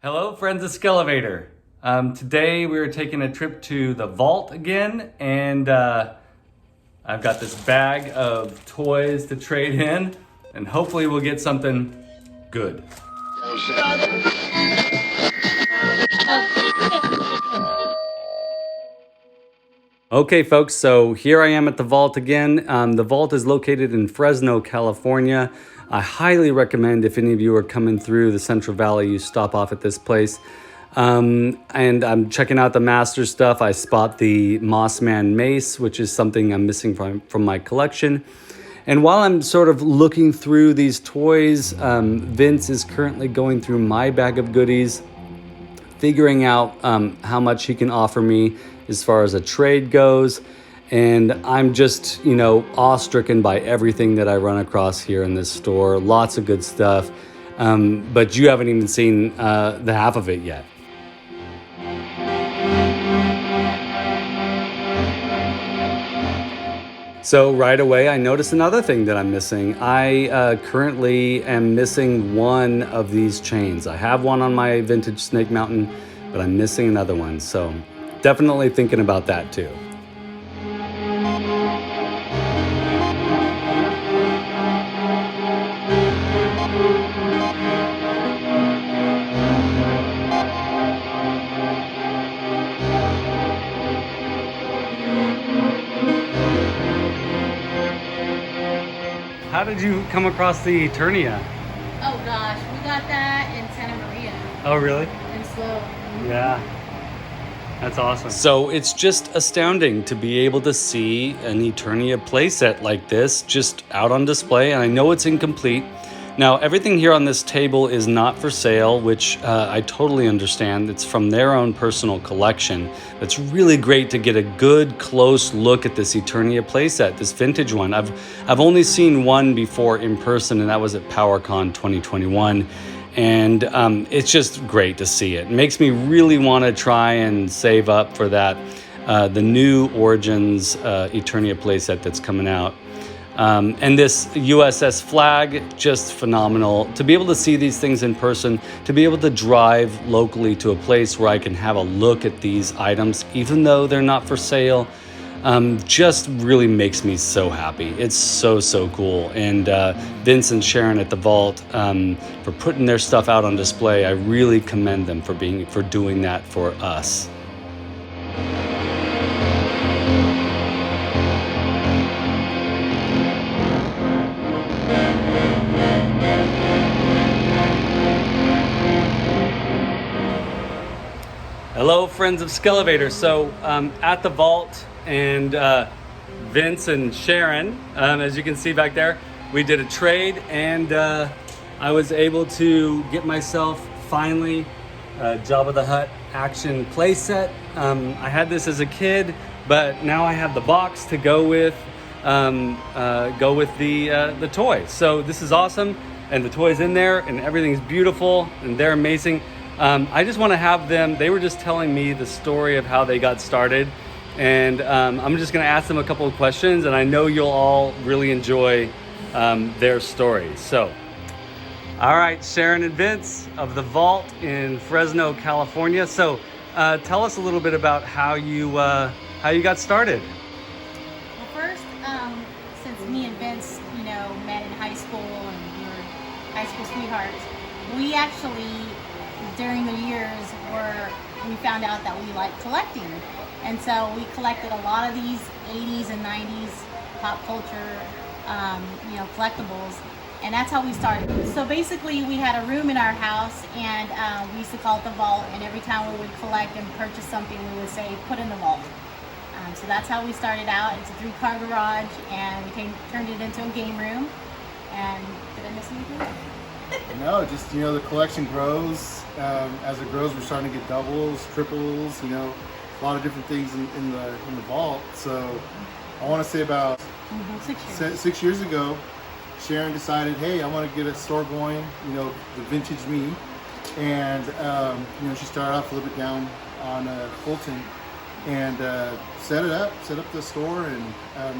Hello, friends of Skele Vader. Today we are taking a trip to the vault again, and I've got this bag of toys to trade in, and hopefully we'll get something good. Okay, folks, so here I am at the vault again. The vault is located in Fresno, California. I highly recommend if any of you are coming through the Central Valley, you stop off at this place. And I'm checking out the master stuff. I spot the Mossman mace, which is something I'm missing from my collection. And while I'm sort of looking through these toys, Vince is currently going through my bag of goodies, figuring out how much he can offer me as far as a trade goes. And I'm just, awe-stricken by everything that I run across here in this store. Lots of good stuff. But you haven't even seen the half of it yet. So right away, I noticed another thing that I'm missing. I currently am missing one of these chains. I have one on my vintage Snake Mountain, but I'm missing another one. So definitely thinking about that too. How did you come across the Eternia? Oh gosh, we got that in Santa Maria. Oh really? In Slow. Yeah. That's awesome. So it's just astounding to be able to see an Eternia playset like this just out on display, and I know it's incomplete. Now, everything here on this table is not for sale, which I totally understand. It's from their own personal collection. It's really great to get a good, close look at this Eternia playset, this vintage one. I've only seen one before in person, and that was at PowerCon 2021. And it's just great to see it. It makes me really want to try and save up for that, the new Origins Eternia playset that's coming out. And this U.S.S. flag, just phenomenal. To be able to see these things in person, to be able to drive locally to a place where I can have a look at these items, even though they're not for sale, just really makes me so happy. It's so cool. And Vince and Sharon at the vault, for putting their stuff out on display, I really commend them for doing that for us. Hello, friends of Skele Vader. So at the vault, and Vince and Sharon, as you can see back there, we did a trade, and I was able to get myself finally JABBA the HUTT action playset. I had this as a kid, but now I have the box to go with the toy. So this is awesome, and the toy's in there, and everything's beautiful, and they're amazing. I just want to have them, they were just telling me the story of how they got started, and I'm just going to ask them a couple of questions, and I know you'll all really enjoy their story. So, all right, Sharon and Vince of the Vault in Fresno, California. So tell us a little bit about how you got started. Well, first, since me and Vince, met in high school and we were high school sweethearts, we actually, during the years, we found out that we liked collecting. And so we collected a lot of these 80s and 90s pop culture, collectibles. And that's how we started. So basically we had a room in our house, and we used to call it the vault. And every time we would collect and purchase something, we would say, put in the vault. So that's how we started out. It's a 3-car garage, and we turned it into a game room. And did I miss anything? No, just, the collection grows. As it grows, we're starting to get doubles, triples, a lot of different things in the vault. So I want to say about 6 years ago, Sharon decided, hey, I want to get a store going, the vintage me. And, she started off a little bit down on Fulton, and set up the store, and it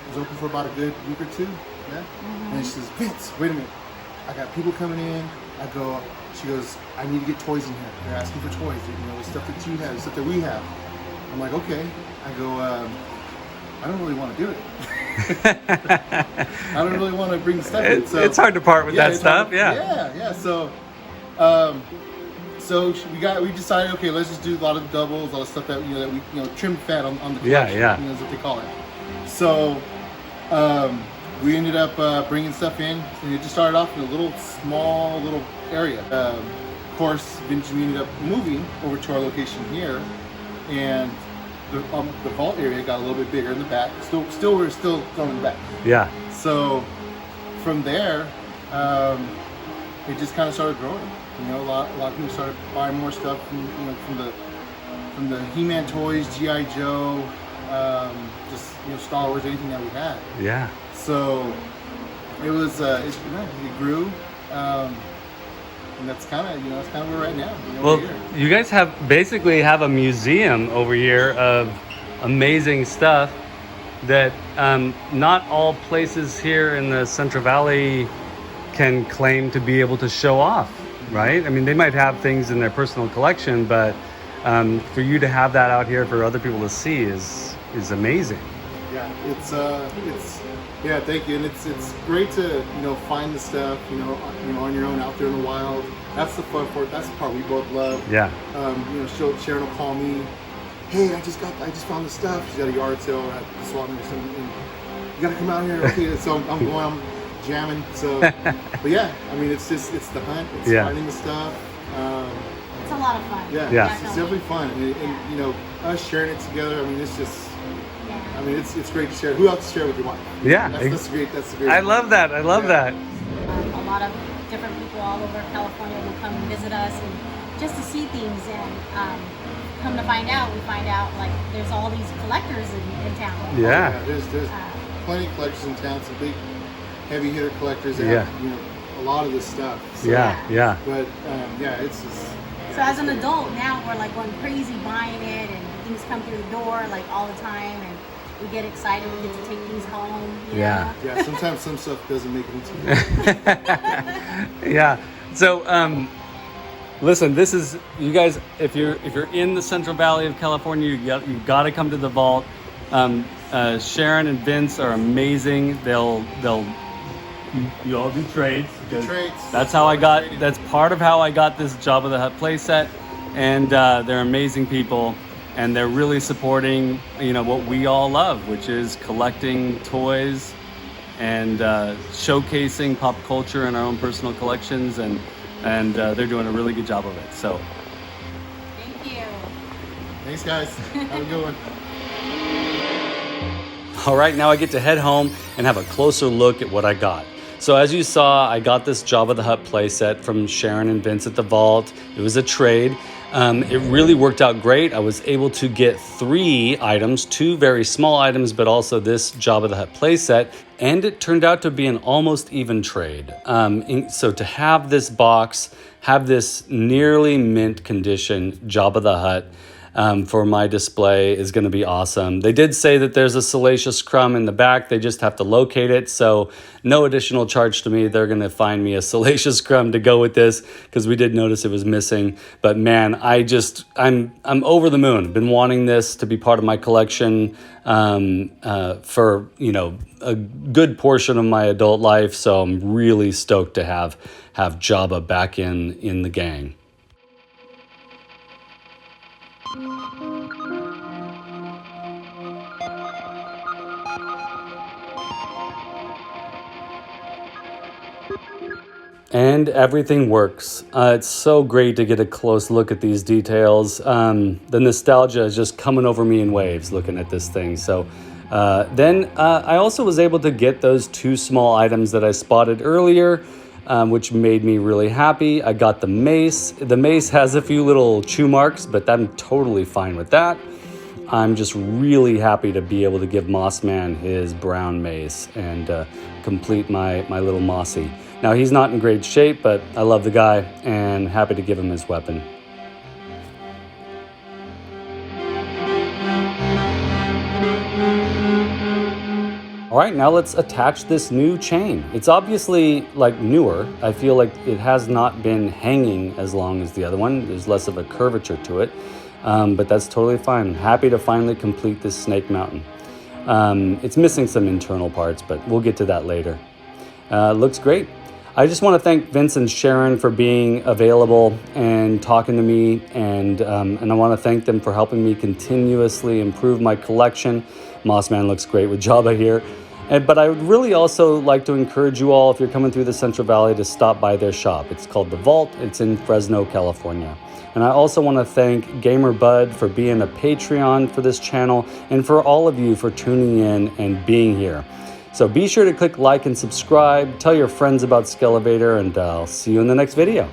was open for about a good week or two. Yeah. And she says, Vince, wait a minute. I got people coming in. She goes, I need to get toys in here. They're asking for toys, you know, the stuff that you have, the stuff that we have. I'm like, okay. I go, I don't really want to do it. I don't really want to bring stuff in. So, it's hard to part with that stuff, Yeah. So we decided, okay, let's just do a lot of doubles, all the stuff that we trim fat on the collection, yeah. is what they call it. So we ended up bringing stuff in, and it just started off in a small little area. Of course, eventually we ended up moving over to our location here, and the vault area got a little bit bigger in the back. We're still going in the back. Yeah. So from there, it just kind of started growing. You know, a lot of people started buying more stuff from the He-Man toys, G.I. Joe, just Star Wars, anything that we had. Yeah. So it was it grew, and that's kind of where we're at now. Well, you guys basically have a museum over here of amazing stuff that not all places here in the Central Valley can claim to be able to show off, right? I mean, they might have things in their personal collection, but for you to have that out here for other people to see is amazing. Yeah, yeah, thank you, and it's great to find the stuff on your own out there in the wild. That's the fun part. That's the part we both love. Yeah. Sharon will call me, hey, I just found the stuff. She's at a yard sale at the swap meet or something. And you gotta come out here. Okay, so I'm jamming. So, but yeah, I mean, it's the hunt. It's finding the stuff. It's a lot of fun. Yeah. It's definitely fun, and us sharing it together. I mean, it's just. I mean, it's great to share. Who else to share with your wife? Yeah, that's great. I love that. I love that. A lot of different people all over California will come and visit us, and just to see things. And come to find out, like there's all these collectors in town. Yeah, there's plenty of collectors in town. Some big, heavy hitter collectors that have a lot of this stuff. So, yeah. But it's just. So as an adult now, we're like going crazy buying it, and things come through the door like all the time, and we get excited. We get to take things home. You know? Yeah. Sometimes some stuff doesn't make it into. Yeah. So listen, this is you guys. If you're in the Central Valley of California, you got to come to the vault. Sharon and Vince are amazing. You all do trades. That's how I got. That's part of how I got this Jabba the Hutt playset, and they're amazing people, and they're really supporting what we all love, which is collecting toys and showcasing pop culture in our own personal collections, and they're doing a really good job of it. So, thank you. Thanks, guys. Have a good one. All right, now I get to head home and have a closer look at what I got. So as you saw, I got this Jabba the Hutt playset from Sharon and Vince at the vault. It was a trade. It really worked out great. I was able to get 3 items, 2 very small items, but also this Jabba the Hutt playset, and it turned out to be an almost even trade. So to have this box, have this nearly mint condition Jabba the Hutt, for my display is going to be awesome. They did say that there's a salacious crumb in the back. They just have to locate it. So no additional charge to me. They're going to find me a salacious crumb to go with this because we did notice it was missing. But man, I'm over the moon. Been wanting this to be part of my collection for a good portion of my adult life. So I'm really stoked to have Jabba back in the gang. And everything works. It's so great to get a close look at these details. The nostalgia is just coming over me in waves looking at this thing. So then I also was able to get those 2 small items that I spotted earlier, which made me really happy. I got the mace. The mace has a few little chew marks, but I'm totally fine with that. I'm just really happy to be able to give Mossman his brown mace and complete my little Mossy. Now, he's not in great shape, but I love the guy and happy to give him his weapon. All right, now let's attach this new chain. It's obviously like newer. I feel like it has not been hanging as long as the other one. There's less of a curvature to it, but that's totally fine. I'm happy to finally complete this snake mountain. It's missing some internal parts, but we'll get to that later. Looks great. I just want to thank Vince and Sharon for being available and talking to me, and I want to thank them for helping me continuously improve my collection. Mossman looks great with JABBA here. But I would really also like to encourage you all, if you're coming through the Central Valley, to stop by their shop. It's called The Vault. It's in Fresno, California. And I also want to thank Gamer Bud for being a Patreon for this channel, and for all of you for tuning in and being here. So be sure to click like and subscribe, tell your friends about Skele Vader, and I'll see you in the next video.